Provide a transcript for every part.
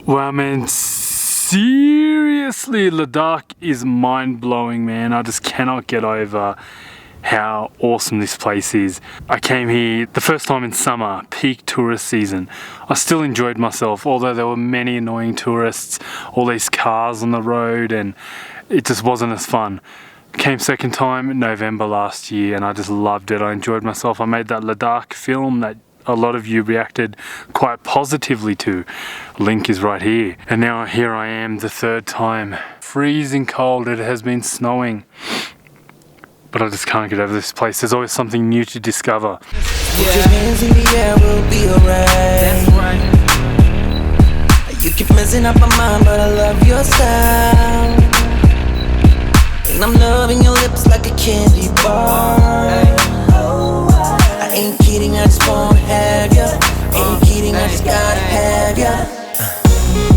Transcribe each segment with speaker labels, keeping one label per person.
Speaker 1: Wow, man, seriously, Ladakh is mind-blowing, man. I just cannot get over how awesome this place is. I came here the first time in summer, peak tourist season. I still enjoyed myself, although there were many annoying tourists, all these cars on the road, and it just wasn't as fun. Came second time in November last year, and I just loved it. I enjoyed myself. I made that Ladakh film that a lot of you reacted quite positively to. Link is right here. And now here I am the third time. Freezing cold, it has been snowing. But I just can't get over this place. There's always something new to discover.
Speaker 2: Put your hands in the air, we'll be alright. That's right. You keep messing up my mind, but I love your style. And I'm loving your lips like a candy bar. I ain't kidding, I just wanna have ya. Ain't kidding, I just gotta have ya.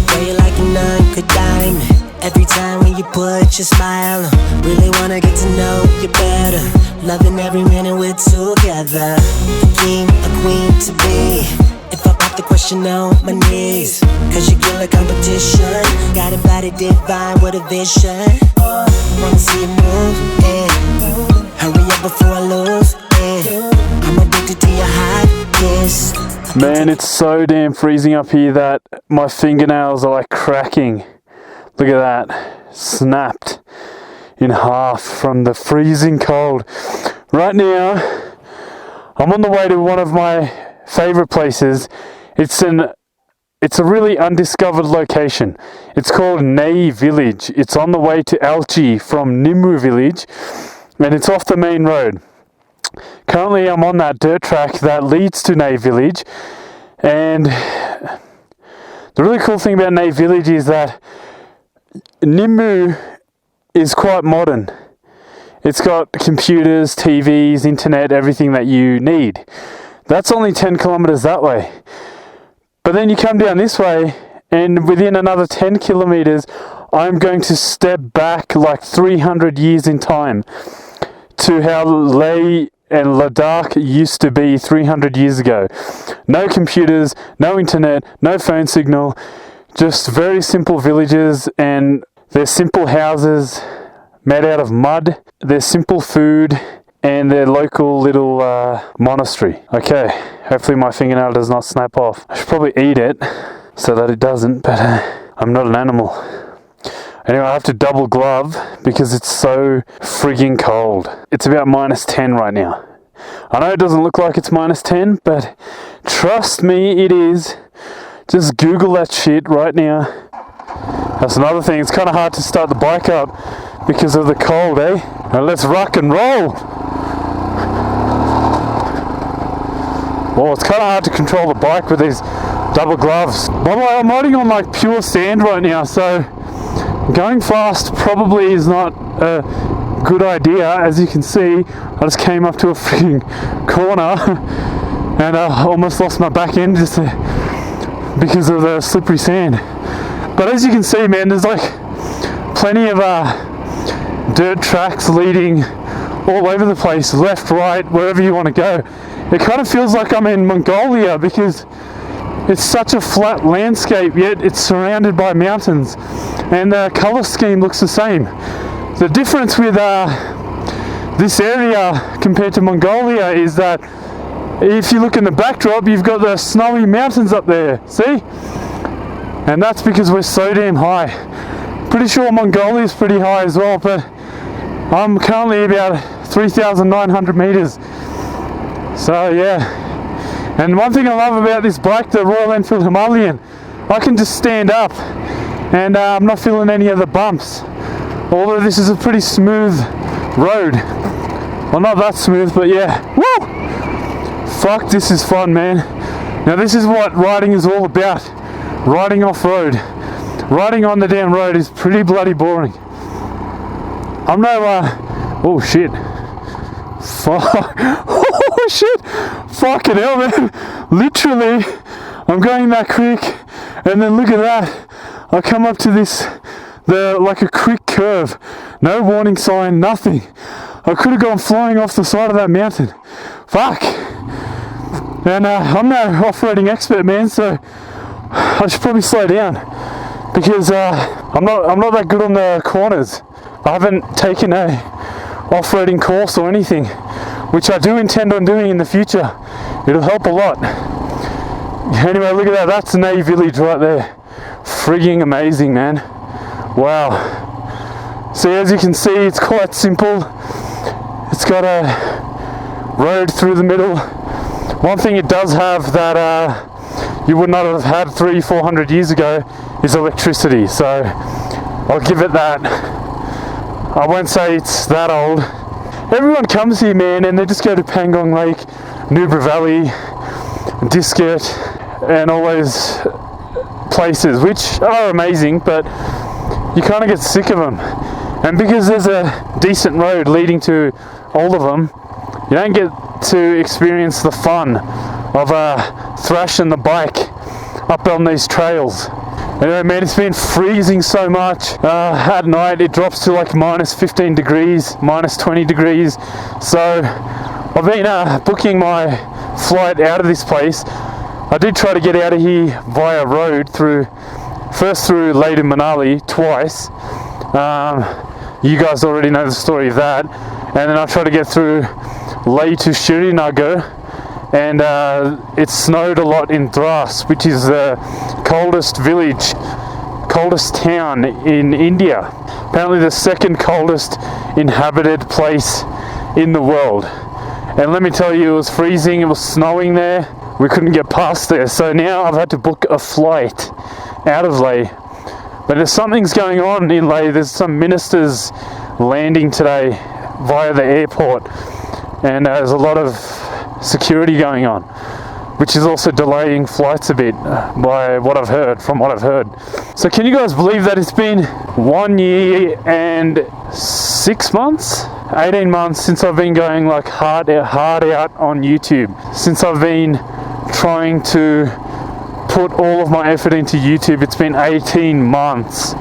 Speaker 2: Girl, you like an uncut diamond. Every time when you put your smile on, really wanna get to know you better. Loving every minute we're together. The king, a queen to be. If I pop the question on my knees, cause you kill a competition. Got a body divine with a vision. Wanna see you move, yeah. Hurry up before I lose, yeah. I'm addicted to your hot kiss.
Speaker 1: Man, it's so damn freezing up here that my fingernails are like cracking. Look at that, snapped in half from the freezing cold. Right now, I'm on the way to one of my favorite places. It's a really undiscovered location. It's called Ney Village. It's on the way to Alchi from Ney Village, and it's off the main road. Currently, I'm on that dirt track that leads to Ney Village, and the really cool thing about Ney Village is that Nimmu is quite modern. It's got computers, TVs, internet, everything that you need. That's only 10 kilometers that way. But then you come down this way, and within another 10 kilometers, I'm going to step back like 300 years in time to how Leh and Ladakh used to be 300 years ago. No computers, no internet, no phone signal, just very simple villages, and their simple houses made out of mud, their simple food, and their local little monastery. Okay, hopefully my fingernail does not snap off. I should probably eat it so that it doesn't, but I'm not an animal. Anyway, I have to double glove because it's so frigging cold. It's about -10 right now. I know it doesn't look like it's -10, but trust me, it is. Just Google that shit right now. That's another thing, it's kind of hard to start the bike up because of the cold, eh? Now let's rock and roll. Well, it's kind of hard to control the bike with these double gloves. By the way, I'm riding on like pure sand right now, so going fast probably is not a good idea. As you can see, I just came up to a freaking corner and I almost lost my back end just because of the slippery sand. But as you can see, man, there's like plenty of dirt tracks leading all over the place, left, right, wherever you want to go. It kind of feels like I'm in Mongolia because it's such a flat landscape, yet it's surrounded by mountains, and the color scheme looks the same. The difference with this area compared to Mongolia is that if you look in the backdrop, you've got the snowy mountains up there, see? And that's because we're so damn high. Pretty sure Mongolia is pretty high as well, but I'm currently about 3,900 meters. So yeah. And one thing I love about this bike, the Royal Enfield Himalayan, I can just stand up and I'm not feeling any of the bumps. Although this is a pretty smooth road. Well, not that smooth, but yeah. Woo! Fuck, this is fun, man. Now this is what riding is all about. Riding off-road. Riding on the damn road is pretty bloody boring. I'm no, oh shit. Fuck. Oh shit. Fucking hell, man. Literally, I'm going that quick, and then look at that. I come up to this, like a quick curve. No warning sign, nothing. I could have gone flying off the side of that mountain. Fuck. And I'm no off-roading expert, man, so I should probably slow down because I'm not that good on the corners. I haven't taken a off-roading course or anything, which I do intend on doing in the future. It'll help a lot. Anyway, look at that. That's Ney Village right there. Frigging amazing, man. Wow. So as you can see, it's quite simple. It's got a road through the middle. One thing it does have that you would not have had 300-400 years ago is electricity. So I'll give it that. I won't say it's that old. Everyone comes here, man, and they just go to Pangong Lake, Nubra Valley, Disket, and all those places, which are amazing, but you kind of get sick of them. And because there's a decent road leading to all of them, you don't get to experience the fun of thrashing the bike up on these trails. Anyway, man, it's been freezing so much. At night it drops to like minus 15 degrees, minus 20 degrees. So I've been booking my flight out of this place. I did try to get out of here via road first through Leh to Manali twice. You guys already know the story of that. And then I tried to get through Leh to Srinagar, and it snowed a lot in Dras, which is the coldest town in India. Apparently the second coldest inhabited place in the world. And let me tell you, it was freezing, it was snowing there. We couldn't get past there. So now I've had to book a flight out of Leh. But there's something's going on in Leh. There's some ministers landing today via the airport. And there's a lot of security going on, which is also delaying flights a bit from what I've heard. So can you guys believe that it's been 1 year and 6 months, 18 months since I've been going like hard out on YouTube, since I've been trying to put all of my effort into YouTube. It's been 18 months.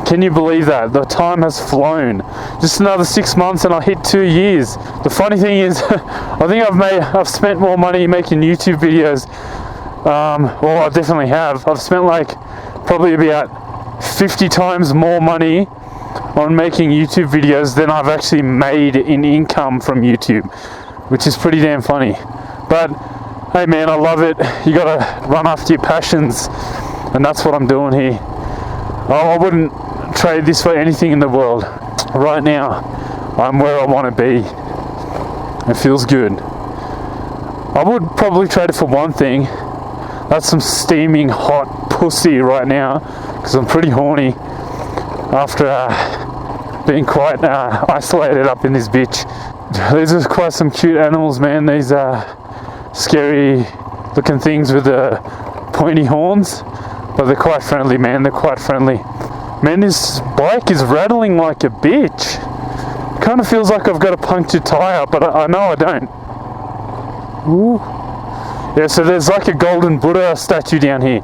Speaker 1: Can you believe that? The time has flown. Just another 6 months and I'll hit 2 years. The funny thing is, I think I've spent more money making YouTube videos. Well, I definitely have. I've spent like probably about 50 times more money on making YouTube videos than I've actually made in income from YouTube, which is pretty damn funny. But hey man, I love it. You gotta run after your passions, and that's what I'm doing here. I wouldn't trade this for anything in the world. Right now, I'm where I want to be. It feels good. I would probably trade it for one thing. That's some steaming hot pussy right now, because I'm pretty horny after being quite isolated up in this bitch. These are quite some cute animals, man. These scary looking things with the pointy horns, but they're quite friendly, man. They're quite friendly. Man, this bike is rattling like a bitch. Kind of feels like I've got a punctured tire, but I know I don't. Ooh. Yeah, so there's like a golden Buddha statue down here,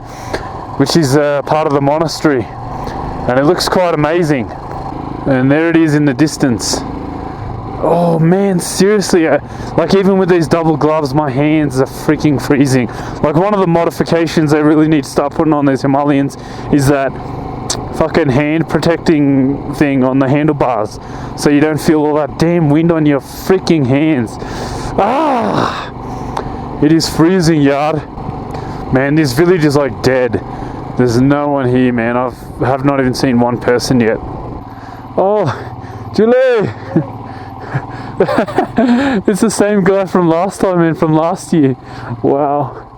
Speaker 1: which is part of the monastery, and it looks quite amazing. And there it is in the distance. Oh man, seriously, like even with these double gloves, my hands are freaking freezing. Like one of the modifications they really need to start putting on these Himalayans is that fucking hand protecting thing on the handlebars, so you don't feel all that damn wind on your freaking hands. It is freezing, yard. Man, this village is like dead. There's no one here, man. I have not even seen one person yet. Oh, Julie! It's the same guy from last time and from last year. Wow.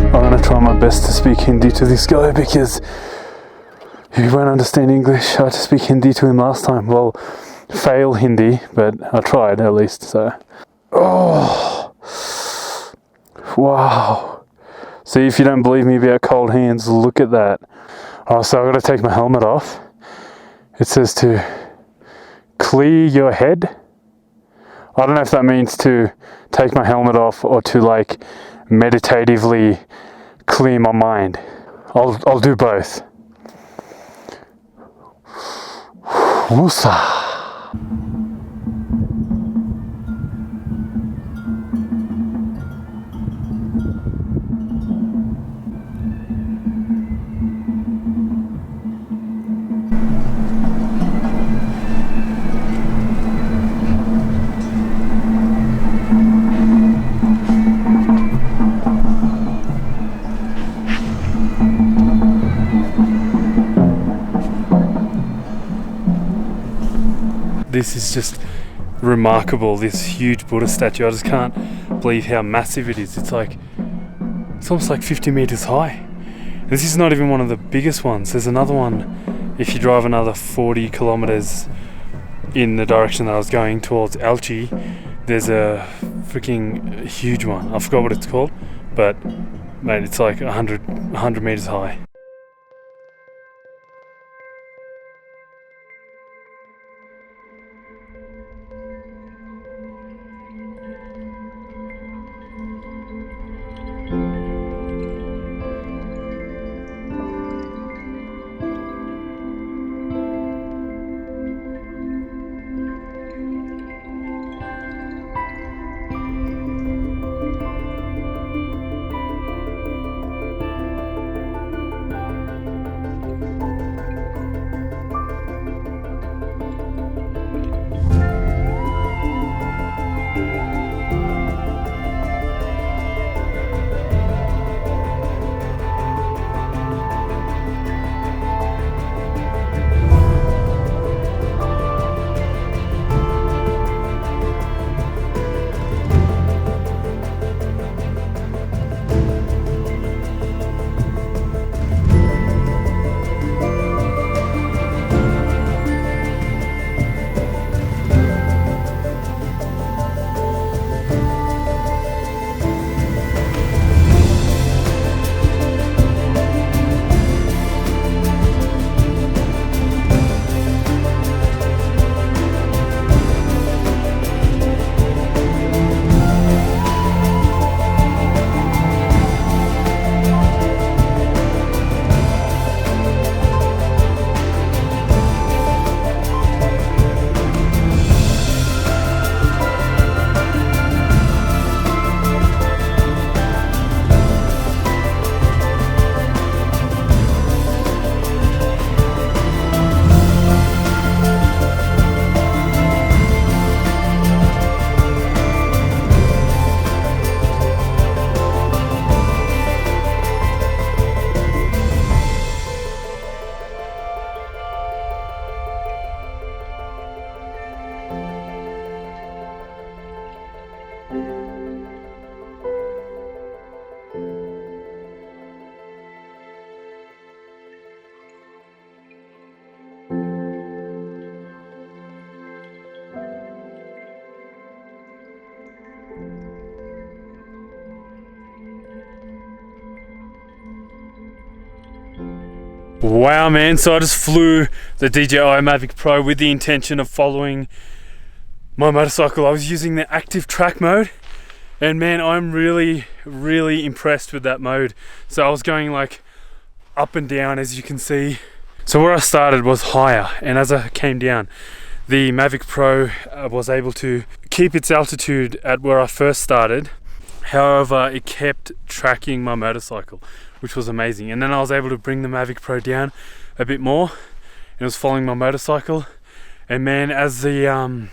Speaker 1: I'm gonna try my best to speak Hindi to this guy because he won't understand English. I had to speak Hindi to him last time. Well, fail Hindi, but I tried at least, so. Oh, wow. See, if you don't believe me about cold hands, look at that. Oh, so I've got to take my helmet off. It says to clear your head. I don't know if that means to take my helmet off or to like meditatively clear my mind. I'll do both. Woosah. this is just remarkable, this huge Buddha statue. I just can't believe how massive it is. It's almost like 50 meters high. And this is not even one of the biggest ones. There's another one if you drive another 40 kilometers in the direction that I was going towards Alchi. There's a freaking huge one. I forgot what it's called, but mate, it's like 100 meters high. Wow man, so I just flew the DJI Mavic Pro with the intention of following my motorcycle. I was using the active track mode, and man, I'm really impressed with that mode. So I was going like up and down, as you can see. So where I started was higher, and as I came down, the Mavic Pro was able to keep its altitude at where I first started. However, it kept tracking my motorcycle, which was amazing. And then I was able to bring the Mavic Pro down a bit more, and it was following my motorcycle. And man, as the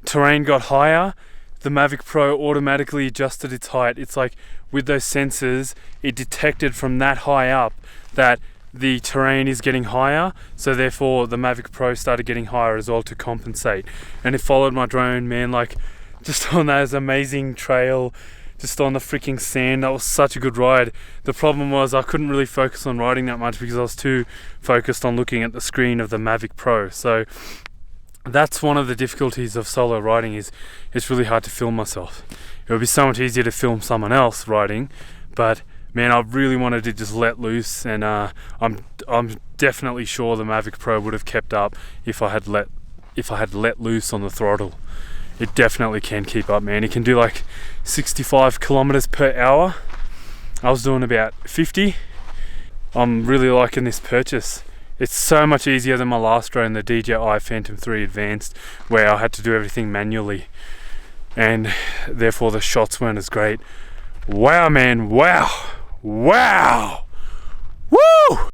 Speaker 1: terrain got higher, the Mavic Pro automatically adjusted its height. It's like with those sensors, it detected from that high up that the terrain is getting higher, so therefore the Mavic Pro started getting higher as well to compensate. And it followed my drone, man, like just on that amazing trail, just on the freaking sand. That was such a good ride. The problem was I couldn't really focus on riding that much because I was too focused on looking at the screen of the Mavic Pro. So that's one of the difficulties of solo riding, is it's really hard to film myself. It would be so much easier to film someone else riding, but man, I really wanted to just let loose, and I'm definitely sure the Mavic Pro would have kept up if I had let loose on the throttle. It definitely can keep up, man. It can do like 65 kilometers per hour. I was doing about 50. I'm really liking this purchase. It's so much easier than my last drone, the DJI Phantom 3 Advanced, where I had to do everything manually, and therefore the shots weren't as great. Wow man, wow.